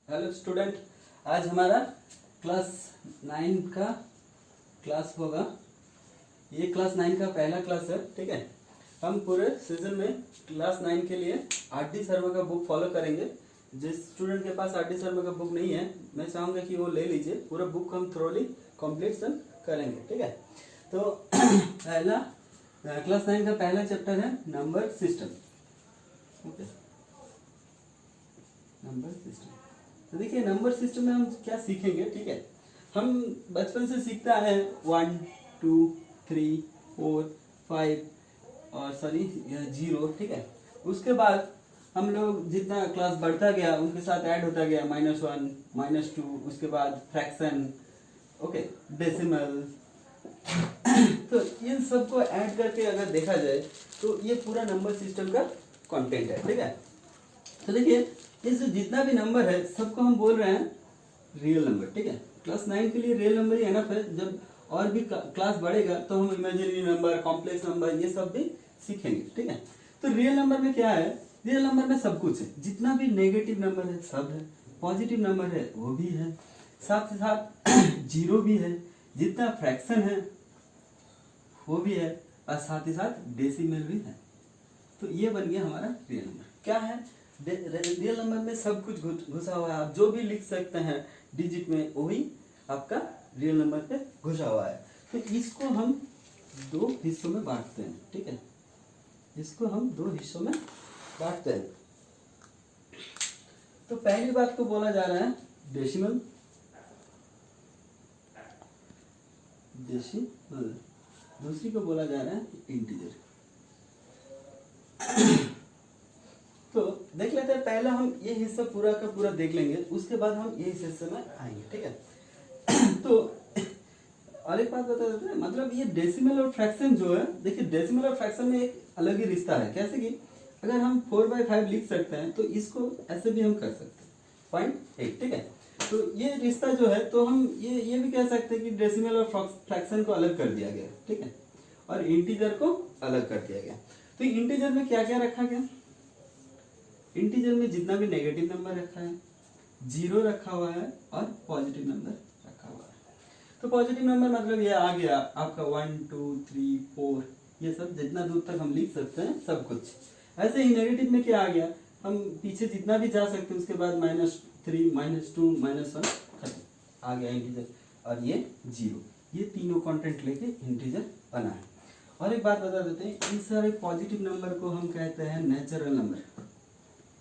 Hello student, आज हमारा class 9 का क्लास होगा। ये क्लास 9 का पहला क्लास है। ठीक है, हम पूरे सीजन में क्लास 9 के लिए आर.डी. शर्मा का बुक फॉलो करेंगे। जिस स्टूडेंट के पास आर.डी. शर्मा का बुक नहीं है, मैं चाहूँगा कि वो ले लीजिए। पूरा बुक हम थ्रोली कंप्लीशन करेंगे। ठीक है, तो पहला क्लास 9 का पहला चैप्टर है number system. Okay, number system. तो देखिए, नंबर सिस्टम में हम क्या सीखेंगे। ठीक है, हम बचपन से सीखते आए हैं 1 2 3 4 5 और सॉरी 0। ठीक है, उसके बाद हम लोग जितना क्लास बढ़ता गया उनके साथ ऐड होता गया -1 -2, उसके बाद फ्रैक्शन, ओके, डेसिमल। तो इन सबको ऐड करके अगर देखा जाए तो ये पूरा नंबर सिस्टम का कंटेंट है। ठीक है, तो देखिए, इस जितना भी नंबर है सबको हम बोल रहे हैं रियल नंबर। ठीक है, क्लास 9 के लिए रियल नंबर ही एनफ है। जब और भी क्लास बढ़ेगा तो हम इमेजिनरी नंबर, कॉम्प्लेक्स नंबर, ये सब भी सीखेंगे। ठीक है, तो रियल नंबर में क्या है? रियल नंबर में सब कुछ है। जितना भी नेगेटिव नंबर है सब है, पॉजिटिव नंबर है वो भी है, साथ ही साथ जीरो भी है, जितना फ्रैक्शन है वो भी है, और साथ ही साथ डेसिमल भी है। तो ये बन गया हमारा रियल नंबर। क्या है? रियल नंबर में सब कुछ घुसा हुआ है। आप जो भी लिख सकते हैं डिजिट में, वही आपका रियल नंबर पे घुसा हुआ है। तो इसको हम दो हिस्सों में बांटते हैं। ठीक है, इसको हम दो हिस्सों में बांटते हैं। तो पहली बात को बोला जा रहा है डेसिमल। डेसिमल दूसरी को बोला जा रहा है इंटीजर। तो देख लेते हैं, पहला हम ये हिस्सा पूरा का पूरा देख लेंगे, उसके बाद हम ये हिस्से में आएंगे। ठीक है, तो और एक बात बता देते हैं, मतलब ये डेसिमल और फ्रैक्शन जो है, देखिए डेसिमल और फ्रैक्शन में एक अलग ही रिश्ता है। कैसे कि अगर हम 4/5 लिख सकते हैं तो इसको ऐसे भी हम कर सकते हैं 0.8। ठीक है, तो ये रिश्ता जो है, तो हम ये भी कह सकते हैं कि डेसिमल और फ्रैक्शन को अलग कर दिया गया। ठीक है, और इंटीजर को अलग कर दिया गया। तो इंटीजर में क्या क्या रखा गया? इंटीजर में जितना भी नेगेटिव नंबर रखा है, जीरो रखा हुआ है, और पॉजिटिव नंबर रखा हुआ है। तो पॉजिटिव नंबर मतलब ये आ गया आपका 1 2 3 4, ये सब जितना दूर तक हम लिख सकते हैं सब कुछ। ऐसे ही नेगेटिव में क्या आ गया? हम पीछे जितना भी जा सकते हैं, उसके बाद -3 -2 -1 खत्म, आ गया इंटीजर। और ये जीरो, ये तीनों कंटेंट लेके इंटीजर बना है। और एक बात बता देते हैं, इन सारे पॉजिटिव नंबर को हम कहते हैं natural number.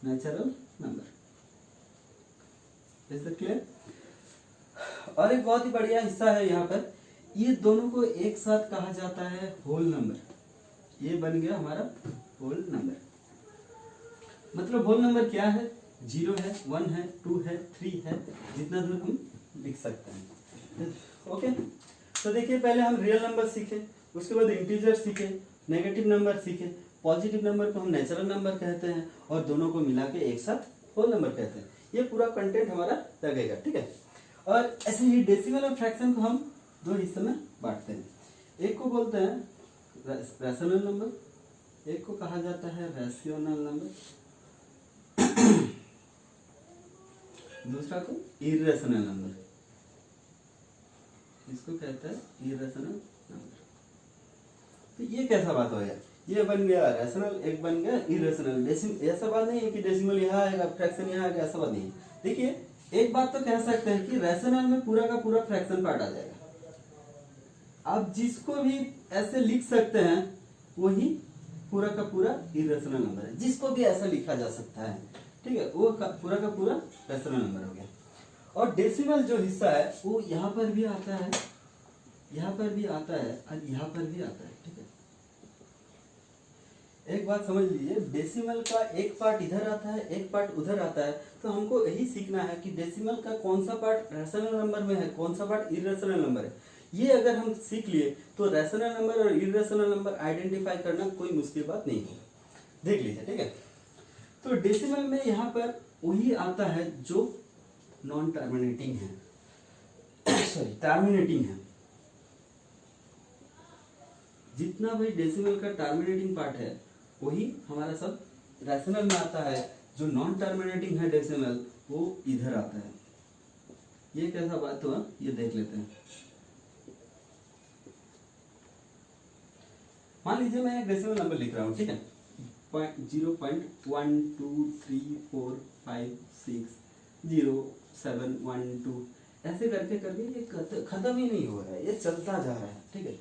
Natural number, is that clear? और एक बहुत ही बढ़िया हिस्सा है यहाँ पर, ये दोनों को एक साथ कहा जाता है होल नंबर। ये बन गया हमारा होल नंबर। मतलब होल नंबर क्या है? 0 है, 1 है, 2 है, 3 है, जितना दूर हम लिख सकते हैं। ओके, तो देखिए, पहले हम रियल नंबर सीखे, उसके बाद इंटीजर सीखे, नेगेटिव नंबर सीखे, पॉजिटिव नंबर को हम नेचुरल नंबर कहते हैं, और दोनों को मिला के एक साथ होल नंबर कहते हैं। ये पूरा कंटेंट हमारा लगेगा। ठीक है, और ऐसे ही डेसिमल और फ्रैक्शन को हम दो हिस्से में बांटते हैं। एक को बोलते हैं रैशनल नंबर, एक को कहा जाता है रैशनल नंबर, दूसरा को इरेशनल नंबर, इसको कहते हैं इरेशनल नंबर। तो ये कैसा बात हो गया? ये बन गया रैशनल, एक बन गया इरेशनल। ऐसा बात नहीं है कि डेसिमल यहाँ आएगा, फ्रैक्शन यहाँ आएगा, ऐसा बात नहीं है। देखिए, एक बात तो कह सकते हैं कि रैशनल में पूरा का पूरा फ्रैक्शन पार्ट आ जाएगा। आप जिसको भी ऐसे लिख सकते हैं वही पूरा का पूरा इरेशनल नंबर है। जिसको भी ऐसा लिखा जा सकता है, ठीक है, वो पूरा का पूरा रैशनल नंबर हो गया। और डेसिमल जो हिस्सा है वो यहाँ पर भी आता है, यहाँ पर भी आता है, और यहाँ पर भी आता है। ठीक है, एक बात समझ लीजिए, डेसिमल का एक पार्ट इधर आता है, एक पार्ट उधर आता है। तो हमको यही सीखना है कि डेसिमल का कौन सा पार्ट रैशनल नंबर में है, कौन सा पार्ट इरेशनल नंबर है। ये अगर हम सीख लिए तो रैशनल नंबर और इरेशनल नंबर आइडेंटिफाई करना कोई मुश्किल बात नहीं है। देख लीजिए, ठीक है। तो डेसिमल में यहाँ पर वही आता है जो नॉन टर्मिनेटिंग है, सॉरी टर्मिनेटिंग है। जितना भी डेसिमल का टर्मिनेटिंग पार्ट है वही हमारा सब रैशनल में आता है। जो नॉन टर्मिनेटिंग है डेसिमल, वो इधर आता है। ये कैसा बात हुआ, ये देख लेते हैं। मान लीजिए मैं एक डेसिमल नंबर लिख रहा हूँ, ठीक है, 0.12345607112 ऐसे करके करके ये खत्म ही नहीं हो रहा है, ये चलता जा रहा है, ठीक है।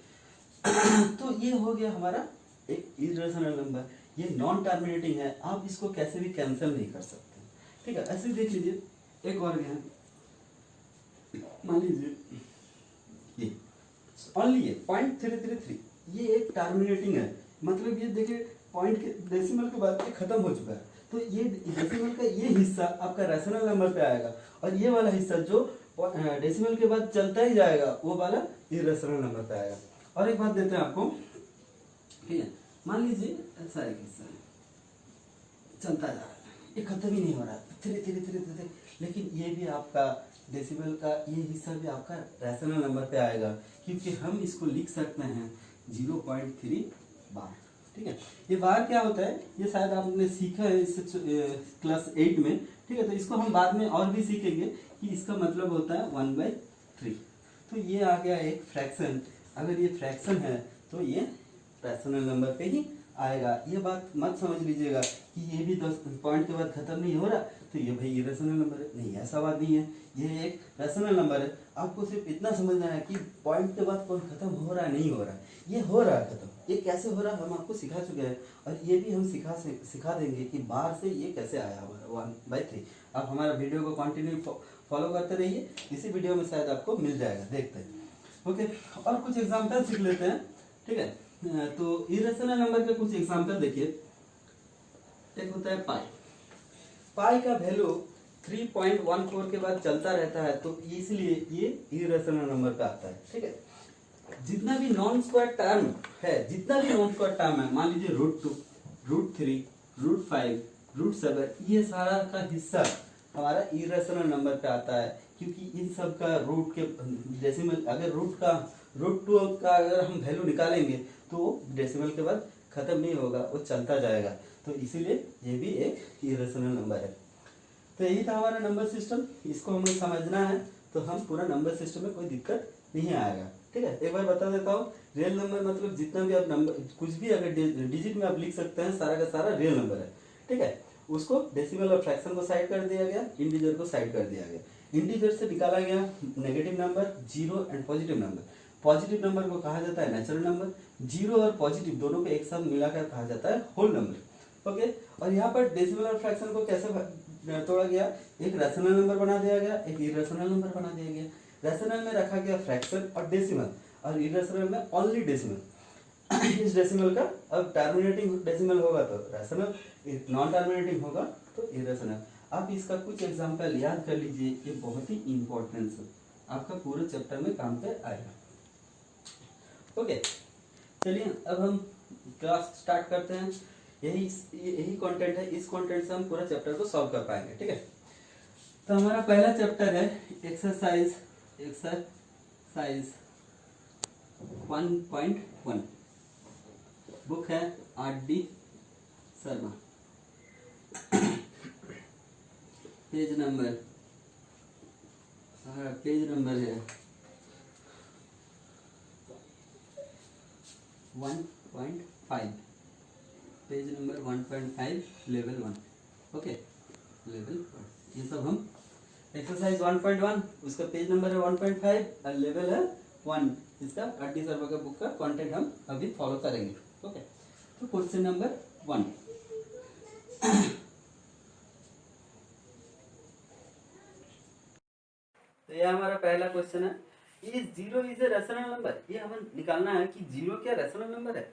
तो ये हो गया हमारा एक इरेशनल नंबर। ये नॉन टर्मिनेटिंग है, आप इसको कैसे भी कैंसिल नहीं कर सकते, ठीक है। ऐसे देख लीजिए एक और है, मान लीजिए ये ओनली ये 0.333, ये एक टर्मिनेटिंग है, मतलब ये देखिए पॉइंट के डेसिमल के बाद ये खत्म हो चुका है। तो ये डेसिमल का ये हिस्सा आपका रैशनल नंबर पे आएगा, और ये वाला हिस्सा जो डेसिमल के बाद चलता ही जाएगा वो वाला इरेशनल नंबर पे आएगा। और एक बात देते हैं आपको, ठीक है, मान लीजिए ऐसा एक हिस्सा है, चलता जा रहा है, ये खत्म ही नहीं हो रहा, धीरे धीरे धीरे धीरे, लेकिन ये भी आपका डेसिमल का ये हिस्सा भी आपका रैशनल नंबर पे आएगा, क्योंकि हम इसको लिख सकते हैं 0.3 बार, ठीक है। ये बार क्या होता है, ये शायद आपने सीखा है इस क्लास 8 में, ठीक है। तो इसको हम बाद में और भी सीखेंगे कि इसका मतलब होता है 1/3। तो ये आ गया एक फ्रैक्शन, अगर ये फ्रैक्शन है तो ये रैशनल नंबर पे ही आएगा। ये बात मत समझ लीजिएगा कि ये भी 10 पॉइंट के बाद खत्म नहीं हो रहा तो ये भाई इरेशनल नंबर है, नहीं, ऐसा बात नहीं है, ये एक रैशनल नंबर है। आपको सिर्फ इतना समझना है कि पॉइंट के बाद कौन खत्म हो रहा है, नहीं हो रहा है, ये हो रहा है खत्म। ये कैसे हो रहा है हम आपको सिखा चुके हैं, और ये भी हम सिखा देंगे कि बाहर से ये कैसे आया हमारा 1/3। आप हमारा वीडियो को कंटिन्यू फॉलो करते रहिए, इसी वीडियो में शायद आपको मिल जाएगा, देखते हैं। ओके, और कुछ एग्जाम्पल सीख लेते हैं, ठीक है। तो इरेशनल नंबर के कुछ एग्जाम्पल देखिए। एक होता है पाई, पाई का वैल्यू 3.14 के बाद चलता रहता है, तो इसलिए ये इरेशनल नंबर पे आता है, ठीक है। जितना भी नॉन स्क्वायर टर्म है, जितना भी नॉन स्क्वायर टर्म है, मान लीजिए √2, √3, √5, √7, ये सारा का हिस्सा हमारा इरेशनल नंबर पे आता है, क्योंकि इन सब का रूट के डेसिमल, अगर √2 का अगर हम वैल्यू निकालेंगे तो डेसिमल के बाद खत्म नहीं होगा, वो चलता जाएगा, तो इसीलिए ये भी एक इरेशनल नंबर है। तो यही था हमारा नंबर सिस्टम, इसको हमें समझना है तो हम पूरा नंबर सिस्टम में कोई दिक्कत नहीं आएगा, ठीक है। एक बार बता देता हूँ, रियल नंबर मतलब जितना भी आप नंबर, कुछ भी अगर डिजिट में आप लिख सकते हैं, सारा का सारा रियल नंबर है, ठीक है। उसको डेसिमल और फ्रैक्शन को साइड कर दिया गया, इंटीजर को साइड कर दिया गया। इंटीजर से निकाला गया negative number, zero and positive number. Positive number को कहा जाता है नेचुरल नंबर, जीरो और पॉजिटिव दोनों को एक साथ मिलाकर कहा जाता है होल नंबर, ओके। और यहाँ पर डेसिमल और फ्रैक्शन को कैसे तोड़ा गया, एक रैशनल नंबर बना दिया गया, एक इरेशनल नंबर बना दिया गया। रैशनल में रखा गया फ्रैक्शन और डेसिमल, और इरेशनल में ओनली डेसिमल। इस डेसिमल का अब टर्मिनेटिंग डेसिमल होगा तो रैशनल, नॉन टर्मिनेटिंग होगा तो इरेशनल। आप इसका कुछ एग्जांपल याद कर लीजिए, ये बहुत ही इंपॉर्टेंट है, आपका पूरे चैप्टर में काम पे आएगा, ओके। चलिए अब हम क्लास स्टार्ट करते हैं। यही कंटेंट है, इस कंटेंट से हम पूरा चैप्टर को सॉल्व कर पाएंगे, ठीक है। तो हमारा पहला चैप्टर है एक्सरसाइज 1.1, बुक है R.D. शर्मा, पेज नंबर है 1.5, page number 1.5, level 1, okay, level 1। ये सब हम एक्सरसाइज 1.1, उसका पेज नंबर है 1.5 और लेवल है 1, इसका R.D. शर्मा का बुक का कंटेंट हम अभी फॉलो करेंगे, ओके। तो क्वेश्चन नंबर 1, तो ये हमारा पहला क्वेश्चन है, ये zero is a rational number. ये हमें निकालना है कि जीरो क्या रैशनल नंबर है।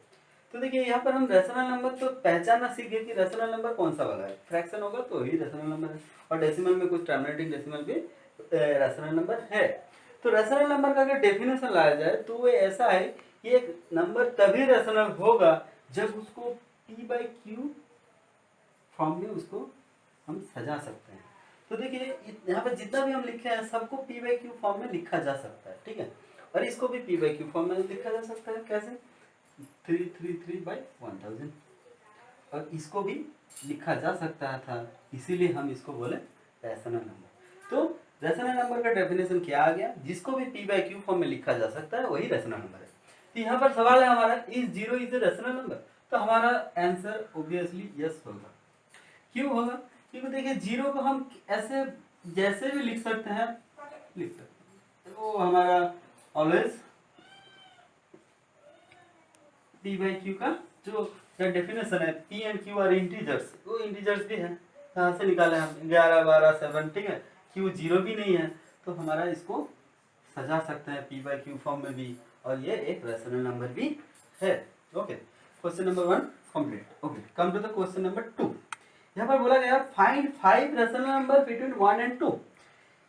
तो देखिए यहाँ पर हम रैशनल नंबर तो पहचानना सीख गए कि रैशनल नंबर कौन सा वाला है, फ्रैक्शन होगा तो ही रैशनल नंबर है, और डेसिमल में कुछ टर्मिनेटिंग डेसिमल भी रैशनल नंबर है। तो रैशनल नंबर का अगर डेफिनेशन लाया जाए तो वो ऐसा है कि एक नंबर तभी रैशनल होगा जब उसको p/q फॉर्म में उसको हम सजा सकते हैं। तो देखिए यहाँ पर जितना भी हम लिखे हैं सबको p/q फॉर्म में लिखा जा सकता है, ठीक है। और इसको भी p/q फॉर्म में लिखा जा सकता है, कैसे, 333/1000, और इसको भी लिखा जा सकता था, इसीलिए हम इसको बोले रैशनल नंबर। तो रैशनल नंबर का डेफिनेशन क्या आ गया, जिसको भी p बाई क्यू फॉर्म में लिखा जा सकता है वही रैशनल नंबर है। तो यहाँ पर सवाल है हमारा, is zero is a rational number? तो हमारा आंसर ऑब्वियसली यस होगा। क्यों होगा? क्योंकि देखिए जीरो को हम ऐसे जैसे भी लिख सकते हैं, लिख सकते हैं, वो हमारा ऑलवेज p बाई क्यू का जो डेफिनेशन है, p and q are integers, वो इंटीजर्स भी है, कहाँ से निकाले हम, 11 12 7, ठीक है, q जीरो भी नहीं है, तो हमारा इसको सजा सकते हैं p बाई क्यू फॉर्म में भी, और ये एक रैशनल नंबर भी है। Okay, question number 1 complete. Okay, come to the question number 2। यहाँ पर बोला गया find 5 rational number between 1 and 2।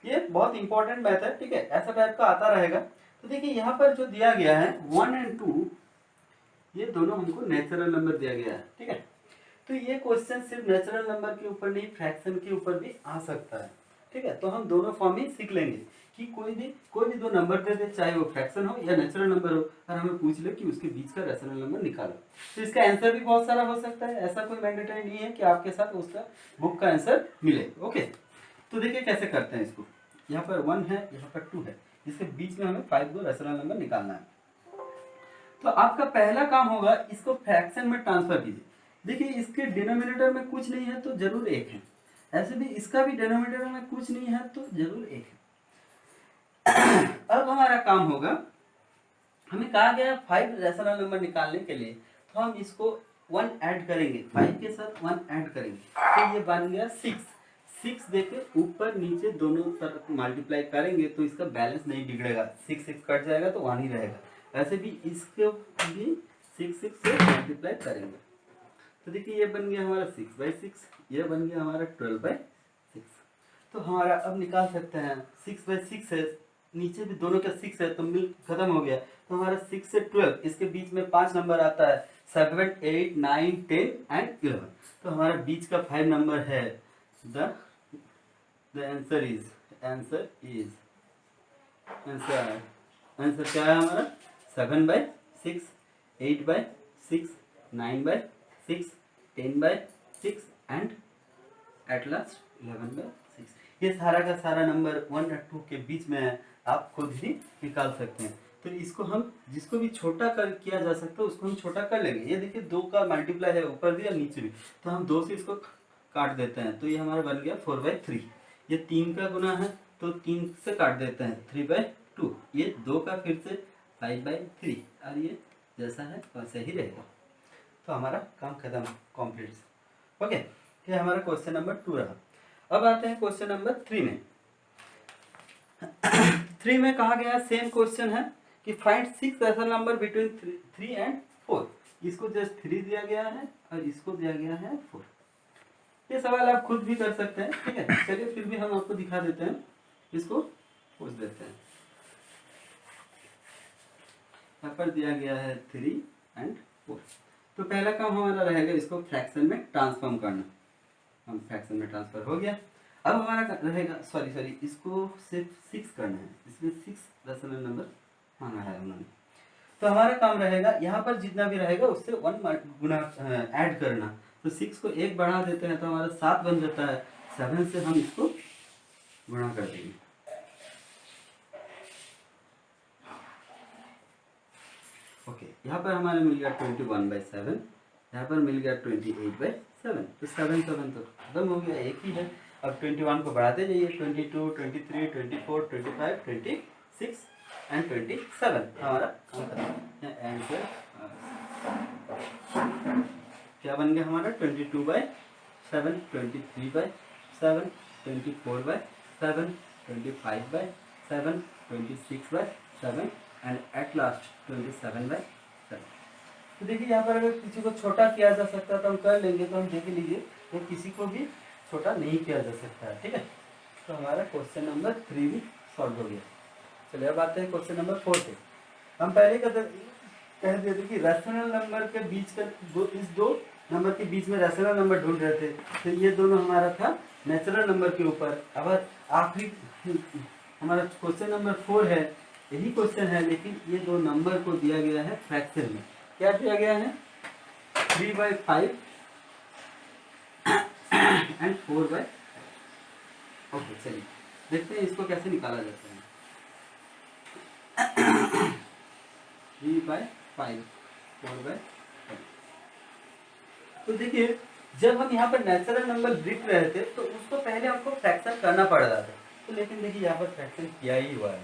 ये बहुत इंपॉर्टेंट मैथ है, ठीक है, ऐसा टाइप का आता रहेगा। तो देखिए यहाँ पर जो दिया गया है 1 एंड 2, ये दोनों हमको नेचुरल नंबर दिया गया है, ठीक है। तो ये क्वेश्चन सिर्फ नेचुरल नंबर के ऊपर नहीं, फ्रैक्शन के ऊपर भी आ सकता है, ठीक है। तो हम दोनों फॉर्म ही सीख लेंगे कि कोई भी दो नंबर दे दे, चाहे वो फ्रैक्शन हो या नेचुरल नंबर हो, और हमें पूछ ले कि उसके बीच का रैशनल नंबर निकालो। तो इसका आंसर भी बहुत सारा हो सकता है, ऐसा कोई मैंडेटरी नहीं है कि आपके साथ उसका बुक का आंसर मिले। ओके, तो देखिए कैसे करते हैं इसको। यहाँ पर 1 है, यहाँ पर 2 है, इसके बीच में हमें 5 को रैशनल नंबर निकालना है। तो आपका पहला काम होगा, इसको फ्रैक्शन में ट्रांसफर कीजिए। देखिए इसके डिनोमिनेटर में कुछ नहीं है तो जरूर 1 है, ऐसे भी इसका भी डिनोमिनेटर में कुछ नहीं है तो जरूर 1 है। अब हमारा काम होगा, हमें कहा गया 5 रैशनल नंबर निकालने के लिए, तो हम इसको 1 ऐड करेंगे, 5 के साथ 1 ऐड करेंगे, तो ये बन गया 6। 6 देके ऊपर नीचे दोनों तरफ मल्टीप्लाई करेंगे तो इसका बैलेंस नहीं बिगड़ेगा, 6 6 कट जाएगा तो 1 ही रहेगा। ऐसे भी इसको भी 6 6 से मल्टीप्लाई करेंगे, तो देखिए ये बन गया हमारा 6/6, ये बन गया हमारा 12/6। तो हमारा अब निकाल सकते हैं 6/6 है, नीचे भी दोनों का 6 है तो मिल खत्म हो गया, तो हमारा 6 से 12, इसके बीच में 5 नंबर आता है, 7 8 9 10 एंड 11। तो हमारा बीच का 5 नंबर है, द आंसर इज आंसर क्या है हमारा 7/6, 8/6, 9/6, 10/6 एंड एट लास्ट 11/6। ये सारा का सारा नंबर 1 और 2 के बीच में है, आप खुद ही निकाल सकते हैं। तो इसको हम जिसको भी छोटा कर किया जा सकता है उसको हम छोटा कर लेंगे। ये देखिए 2 का मल्टीप्लाई है, ऊपर भी और नीचे भी, तो हम 2 से इसको काट देते हैं, तो ये हमारा बन गया 4/3। ये 3 का गुना है तो 3 से काट देते हैं, 3/2। ये 2 का फिर से 5/3, और ये जैसा है वैसे ही रहेगा। तो हमारा काम खत्म, कंप्लीट। ओके, ये हमारा क्वेश्चन नंबर 2 रहा। अब आते हैं क्वेश्चन नंबर 3 में। 3 में कहा गया सेम क्वेश्चन है कि find 6 rational number between 3 and 4। इसको जस्ट 3 दिया गया है और इसको दिया गया है 4। ये सवाल आप खुद भी कर सकते हैं, ठीक है। चलिए फिर भी हम आपको दिखा देते हैं, इसको पूछ देते हैं। यहाँ पर दिया गया है 3 एंड 4। तो पहला काम हमारा रहेगा इसको फ्रैक्शन में ट्रांसफॉर्म करना। हम फ्रैक्शन में ट्रांसफर हो गया। अब हमारा रहेगा सॉरी इसको सिर्फ 6 करना है, इसमें 6 रैशनल नंबर मांगा है उन्होंने। तो हमारा काम रहेगा यहाँ पर जितना भी रहेगा उससे 1 गुना ऐड करना। तो 6 को 1 बढ़ा देते हैं तो हमारा 7 बन जाता है, 7 से हम इसको गुणा कर देंगे। ओके, यहाँ पर हमारे मिल गया 21/7, यहाँ पर मिल गया 28/7। तो 7 7 तो खत्म हो गया, एक ही है। अब 21 को बढ़ाते जाइए, 22 23 24 25 26 एंड 27। हमारा काम खत्म। आंसर क्या बन गया हमारा 22/7, 23/7, 24/7, 25/7, 26/7 एंड एट लास्ट 27/7। तो देखिए यहाँ पर अगर किसी को छोटा किया जा सकता है तो हम कर लेंगे, तो हम देख लीजिए तो किसी को भी छोटा नहीं किया जा सकता है, ठीक है। तो हमारा क्वेश्चन नंबर 3 भी सॉल्व हो गया। चलिए अब आते हैं क्वेश्चन नंबर 4 पे। हम पहले कह दिए थे कि रैशनल नंबर के बीच का इस दो नंबर के बीच में रैशनल नंबर ढूंढ रहे थे, तो ये दोनों हमारा था नेचुरल नंबर के ऊपर। अब आखिरी हमारा क्वेश्चन नंबर 4 है, यही क्वेश्चन है, लेकिन ये दो नंबर को दिया गया है फ्रैक्शन में। क्या दिया गया है 3/5 एंड 4/5। ओके चलिए देखते हैं इसको कैसे निकाला जाता है। 3/5 4/5। तो देखिए जब हम यहाँ पर नेचुरल नंबर लिख रहे थे तो उसको पहले हमको फ्रैक्शन करना पड़ रहा था, तो लेकिन देखिए यहाँ पर फ्रैक्शन किया ही हुआ है,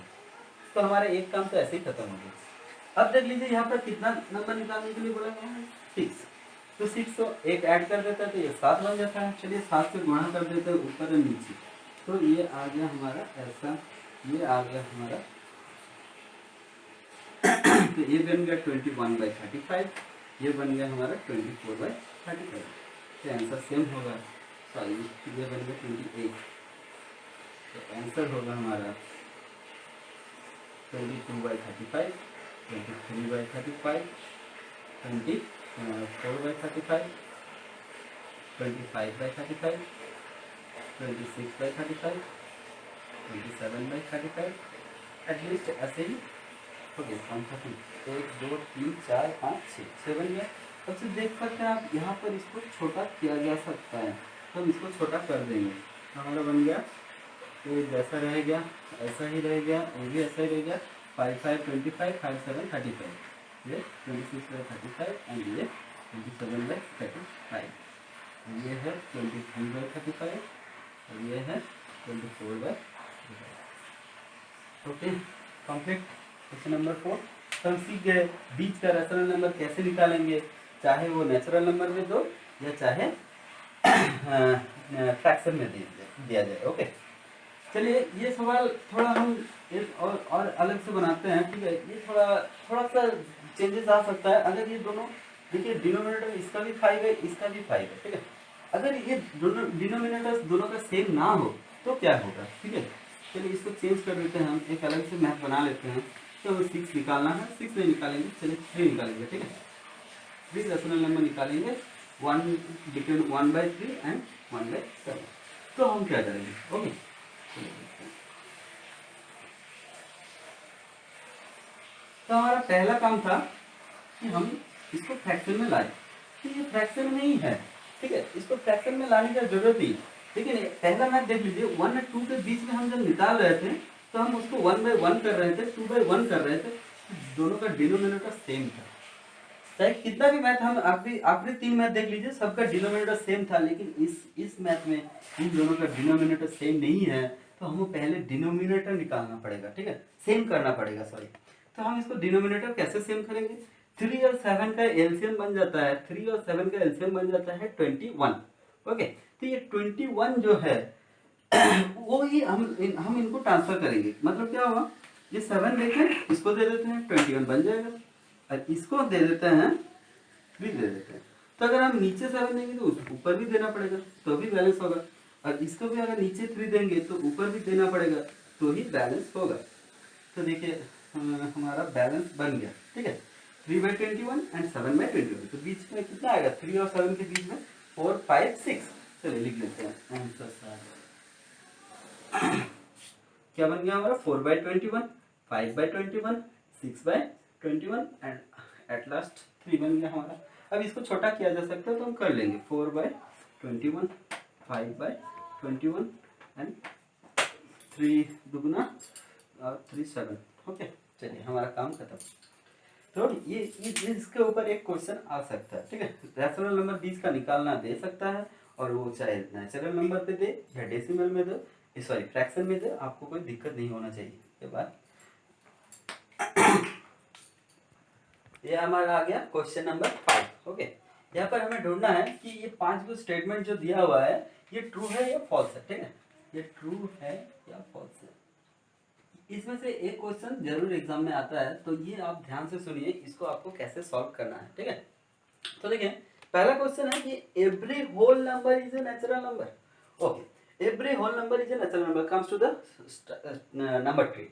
तो हमारा एक काम तो ऐसे ही खत्म हो गया। अब देख लीजिए यहाँ पर कितना नंबर निकालने के लिए बोला गया है, 6। तो 6 को एक ऐड कर देता है तो ये 7 बन जाता है। चलिए 7 से गुणा कर देते हैं ऊपर और नीचे, तो ये आ गया हमारा ऐसा, ये आ गया हमारा तो ये बन गया 21/35, ये बन गया हमारा 24/35। तो आंसर सेम होगा, सॉरी ये बन गया 28, तो आंसर होगा हमारा 22/35, 23/35, 24/35, 25/35, 26/35, 27/35। एटलीस्ट ऐसे ही हो गया कौन सा 1 2 3 4 5 6 बन गया। अब से देख सकते हैं आप यहाँ पर इसको छोटा किया जा सकता है, तो हम इसको छोटा कर देंगे। हमारा बन गया तो जैसा रह गया ऐसा ही रह गया, ये भी ऐसा ही रह गया। 5 5 25, 5 7 35, ये 26/35 एंड ये 27/35, ये है 23/35 और ये है 24/35। Okay complete. क्वेश्चन नंबर 4 तो हम सीख गए बीच का रेशनल नंबर कैसे निकालेंगे, चाहे वो नेचुरल नंबर में दो या चाहे फ्रैक्शन में दिया जाए। ओके चलिए ये सवाल थोड़ा हम एक और अलग से बनाते हैं, ठीक है। ये थोड़ा सा चेंजेस आ सकता है। अगर ये दोनों देखिए डिनोमिनेटर इसका भी 5 है इसका भी 5 है, ठीक है। अगर ये दोनों डिनोमिनेटर्स दोनों का सेम ना हो तो क्या होगा, ठीक है। चलिए इसको चेंज कर देते हैं, हम एक अलग से मैथ बना लेते हैं। तो 6 निकालना है, 6 नहीं निकालेंगे, चलिए 3 निकालेंगे, ठीक है। 3 रेशनल नंबर निकालेंगे 1 बिटवीन 1/3 एंड 1/7। तो हम क्या करेंगे, ओके तो हमारा पहला काम था कि हम इसको फ्रैक्शन में लाए, तो ये फ्रैक्शन में ही है, ठीक है। इसको फ्रैक्शन में लाने की जरूरत ही, लेकिन पहला मैथ देख लीजिए 1 और 2 के बीच में हम जब निकाल रहे थे तो हम उसको 1/1 कर रहे थे, 2/1 कर रहे थे, दोनों का डिनोमिनेटर सेम था। चाहे कितना भी मैथ हम आखिरी 3 मैथ देख लीजिए सबका डिनोमिनेटर सेम था, लेकिन इस मैथ में इन दोनों का डिनोमिनेटर सेम नहीं है, तो हमें पहले डिनोमिनेटर निकालना पड़ेगा, ठीक है, सेम करना पड़ेगा, सॉरी। तो हम इसको डिनोमिनेटर कैसे सेम करेंगे, 3 और 7 का एलसीएम बन जाता है, 3 और 7 का एलसीएम बन जाता है 21। ओके तो ये 21 जो है वो ही हम इनको ट्रांसफर करेंगे। मतलब क्या होगा, ये 7 लेकर इसको दे देते हैं 21 बन जाएगा, और इसको दे देते हैं 3 दे देते हैं। तो अगर हम नीचे 7 देंगे तो उसको ऊपर भी देना पड़ेगा तो भी बैलेंस होगा, और इसको भी अगर नीचे 3 देंगे तो ऊपर भी देना पड़ेगा तो ही बैलेंस होगा। तो देखिए हमारा बैलेंस बन गया, ठीक है। 3/21 एंड 7/21, तो बीच में कितना आएगा, 3 और 7 के बीच में 4 5 6। चलिए लिख लेते हैं आंसर सारा क्या बन गया हमारा, 4/21, 5/21, 6/21 एंड एट लास्ट 3 बन गया हमारा। अब इसको छोटा किया जा सकता है तो हम कर लेंगे 4/21, 5/21 एंड 3 दुगुना और 3 7। ओके चलिए हमारा काम खत्म। तो ये इसके ऊपर एक क्वेश्चन आ सकता है, ठीक है। रैशनल नंबर बीच का निकालना दे सकता है, और वो चाहे नेचुरल नंबर पे दे या डेसिमल में दे, सॉरी फ्रैक्शन में दे, आपको कोई दिक्कत नहीं होना चाहिए। के बाद ये हमारा आ गया क्वेश्चन नंबर 5। ओके यहाँ पर हमें ढूंढना है कि ये 5 को स्टेटमेंट जो दिया हुआ है ये ट्रू है या फॉल्स है, ठीक है। ये ट्रू है या फॉल्स है, इसमें से एक क्वेश्चन जरूर एग्जाम में आता है, तो ये आप ध्यान से सुनिए, इसको आपको कैसे सॉल्व करना है, ठीक है। तो देखिए पहला क्वेश्चन है कि every whole number is a natural number. Okay every whole number is a natural number comes to the number tree.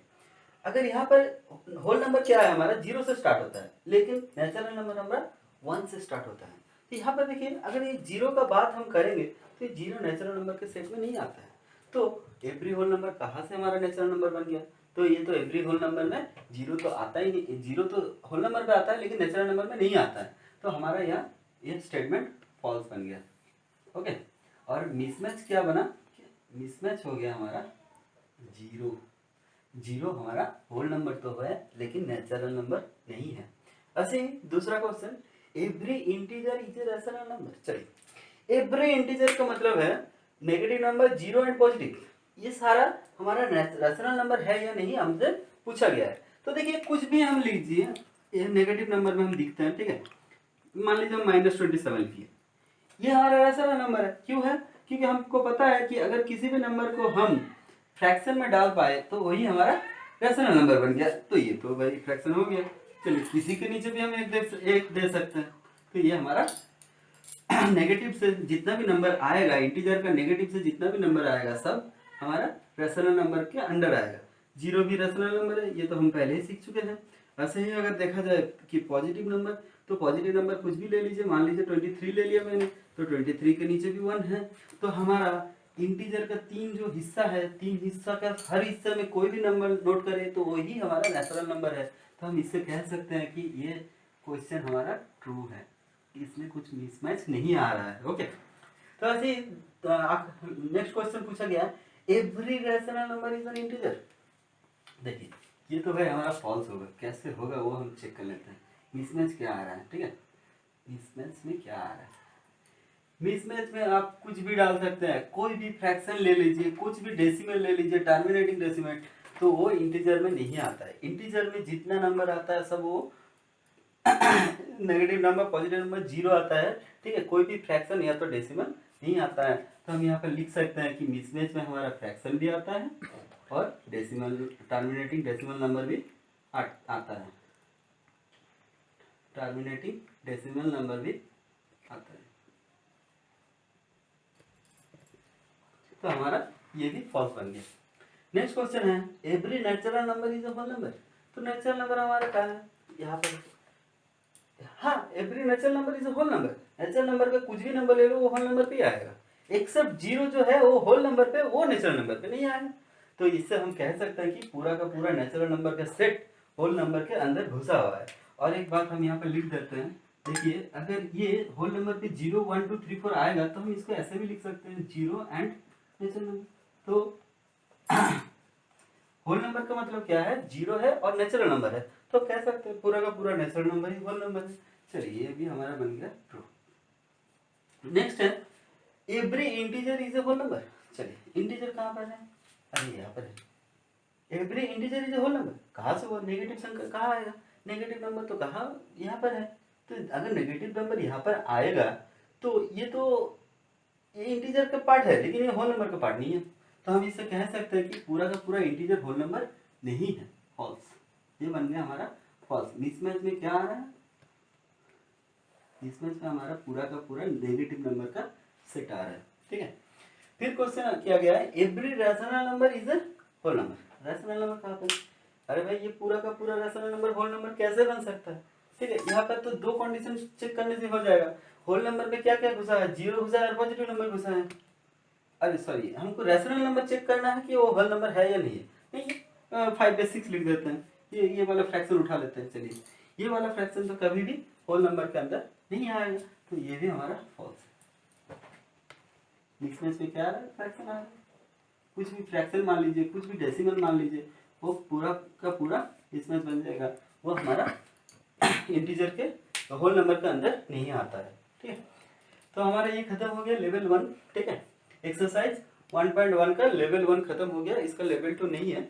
अगर यहाँ पर होल नंबर क्या है हमारा, 0 से स्टार्ट होता है, लेकिन नेचुरल नंबर हमारा 1 से स्टार्ट होता है। तो यहाँ पर देखिए अगर ये 0 का बात हम करेंगे तो ये 0 नेचुरल नंबर के सेट में नहीं आता है। तो एवरी होल नंबर कहाँ से हमारा नेचुरल नंबर बन गया, तो ये तो एवरी होल नंबर में 0 तो आता ही नहीं, 0 तो होल नंबर पे आता है लेकिन नेचुरल नंबर में नहीं आता है, तो हमारा यहाँ ये स्टेटमेंट फॉल्स बन गया। ओके और मिसमैच क्या बना, मिसमैच हो गया हमारा जीरो। जीरो हमारा होल नंबर तो है लेकिन नेचुरल नंबर नहीं है। ऐसे ही दूसरा question, every integer is a rational number. चलिए, एवरी इंटीजर का मतलब है negative number, zero and positive, ये सारा हमारा रैशनल नंबर है या नहीं हमसे पूछा गया है। तो देखिए कुछ भी हम लीजिए, ये नेगेटिव नंबर में हम लिखते हैं, ठीक है। मान लीजिए -27 लिखिए, ये हमारा रैशनल नंबर है। क्यों है? क्योंकि हमको पता है कि अगर किसी भी नंबर को हम फ्रैक्शन में डाल पाए तो वही हमारा रैशनल नंबर बन गया। तो ये तो भाई फ्रैक्शन हो गया। चलिए, किसी के नीचे भी हम एक दे सकते हैं। तो ये हमारा नेगेटिव से जितना भी नंबर आएगा, इंटीजर का नेगेटिव से जितना भी नंबर आएगा सब हमारा रैशनल नंबर के अंडर आएगा। जीरो भी रैशनल नंबर है, ये तो हम पहले ही सीख चुके हैं। ऐसे ही अगर देखा जाए कि पॉजिटिव नंबर, तो पॉजिटिव नंबर कुछ भी ले लीजिए, मान लीजिए 23 ले लिया मैंने, तो 23 के नीचे भी 1 है। तो हमारा इंटीजर का तीन जो हिस्सा है, तीन हिस्सा का हर हिस्से में कोई भी नंबर नोट करें तो वही हमारा नेचुरल नंबर है। तो हम इससे कह सकते हैं कि ये क्वेश्चन हमारा ट्रू है, इसमें कुछ मिसमैच नहीं आ रहा है। ओके, तो ऐसे नेक्स्ट क्वेश्चन पूछा गया, every rational number is an integer. देखिए, ये तो भाई हमारा फॉल्स होगा। कैसे होगा वो हम चेक कर लेते हैं। मिसमैच क्या आ रहा है, ठीक है। मिसमैच में क्या आ रहा है, मिसमैच में आप कुछ भी डाल सकते हैं, कोई भी फ्रैक्शन ले लीजिए, कुछ भी डेसिमल ले लीजिए, टर्मिनेटिंग डेसिमल, तो वो इंटीजर में नहीं आता है। इंटीजर में जितना नंबर आता है सब वो negative number, positive number, zero आता है, ठीक है। कोई भी फ्रैक्शन या तो डेसिमल नहीं आता है। तो हम यहाँ पर लिख सकते हैं कि मिसमैच में हमारा फ्रैक्शन भी आता है और डेसिमल, टर्मिनेटिंग डेसिमल नंबर भी आता है। टर्मिनेटिंग डेसिमल नंबर भी आता है। तो हमारा ये भी फॉल्स बन गया। नेक्स्ट क्वेश्चन है, every natural number is a whole number. तो नेचुरल नंबर हमारा क्या है यहाँ पर? हाँ, every natural number is a whole number. Natural number पे कुछ भी नंबर ले लो वो होल नंबर पे ही आएगा, एक्सेप्ट जीरो जो है वो होल नंबर पे, वो नेचुरल नंबर पे नहीं आएगा। तो इससे हम कह सकते हैं कि पूरा का पूरा नेचुरल नंबर का सेट होल नंबर के अंदर घुसा हुआ है। और एक बात हम यहाँ पर लिख देते हैं, देखिए अगर ये होल नंबर पे 0 1 2 3 4 आएगा तो हम इसको ऐसे भी लिख सकते हैं, जीरो एंड नेचुरल नंबर। तो होल नंबर का मतलब क्या है, जीरो है और नेचुरल नंबर है, तो कह सकते हैं पूरा का पूरा नेचुरल नंबर ही होल नंबर है। चलिए, ये भी हमारा बन गया ट्रू। नेक्स्ट है, every integer is a whole number. चलिए, इंटीजर कहाँ पर है? अरे यहाँ पर है। Every integer is a whole number, कहाँ से वो नेगेटिव संख्या कहाँ आएगा? नेगेटिव नंबर तो कहाँ, यहाँ पर है। तो अगर नेगेटिव नंबर यहाँ पर आएगा तो ये इंटीजर का पार्ट है, लेकिन ये होल नंबर का पार्ट नहीं है। तो हम इससे कह सकते हैं कि पूरा का पूरा इंटीजर होल नंबर नहीं है, फॉल्स। ये बन गया हमारा फॉल्स। मिसमैच में क्या आ रहा है? मिसमैच में हमारा पूरा का पूरा नेगेटिव नंबर का सेट आ रहा है, ठीक है। फिर क्वेश्चन किया गया है, every rational number is a whole number. Rational number कहाँ पर? अरे भाई, ये पूरा का पूरा रैशनल नंबर होल नंबर कैसे बन सकता है? ठीक है, यहाँ पर तो दो कंडीशन चेक करने से हो जाएगा। होल नंबर में क्या क्या घुसा है? जीरो घुसा है और पॉजिटिव नंबर घुसा है। अरे सॉरी, हमको रैशनल नंबर चेक करना है कि वो होल नंबर है या नहीं है। नहीं, 5/6 लिख देते हैं, ये वाला फ्रैक्शन उठा लेते हैं। चलिए, ये वाला फ्रैक्शन तो कभी भी होल नंबर के अंदर नहीं आएगा, तो ये भी हमारा फॉल्स है। मिसमैच में क्या आ रहा है? फ्रैक्शन आ रहा है। कुछ भी फ्रैक्शन मान लीजिए, कुछ भी डेसिमल मान लीजिए, वो पूरा का पूरा मिसमैच बन जाएगा, वो हमारा इंटीजर के होल नंबर के अंदर नहीं आता है, ठीक है। तो हमारा ये खत्म हो गया लेवल 1, ठीक है। एक्सरसाइज 1.1 का लेवल 1 खत्म हो गया, इसका लेवल 2 नहीं है।